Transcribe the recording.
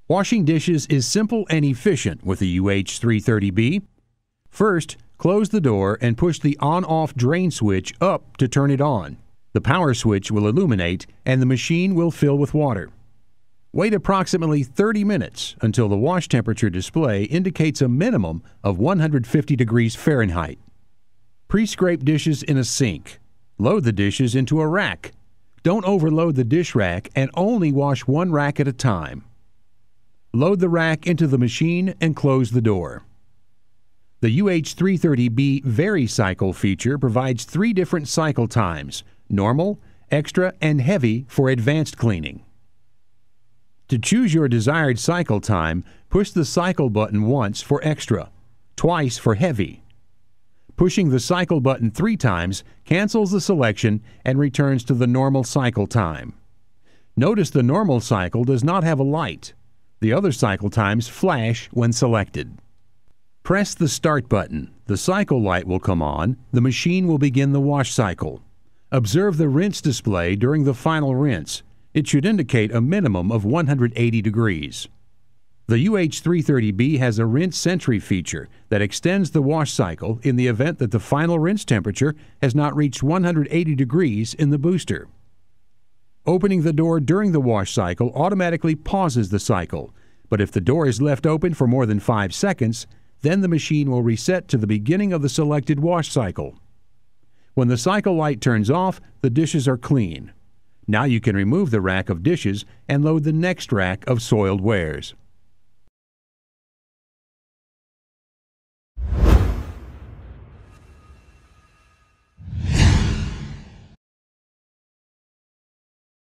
Washing dishes is simple and efficient with the UH330B. First, close the door and push the on-off drain switch up to turn it on. The power switch will illuminate and the machine will fill with water. Wait approximately 30 minutes until the wash temperature display indicates a minimum of 150 degrees Fahrenheit. Pre-scrape dishes in a sink. Load the dishes into a rack. Don't overload the dish rack and only wash one rack at a time. Load the rack into the machine and close the door. The UH330B VariCycle feature provides 3 different cycle times: normal, extra, and heavy for advanced cleaning. To choose your desired cycle time, push the cycle button once for extra, twice for heavy. Pushing the cycle button 3 times cancels the selection and returns to the normal cycle time. Notice the normal cycle does not have a light. The other cycle times flash when selected. Press the Start button. The cycle light will come on. The machine will begin the wash cycle. Observe the rinse display during the final rinse. It should indicate a minimum of 180 degrees. The UH330B has a rinse sentry feature that extends the wash cycle in the event that the final rinse temperature has not reached 180 degrees in the booster. Opening the door during the wash cycle automatically pauses the cycle, but if the door is left open for more than 5 seconds, then the machine will reset to the beginning of the selected wash cycle. When the cycle light turns off, the dishes are clean. Now you can remove the rack of dishes and load the next rack of soiled wares.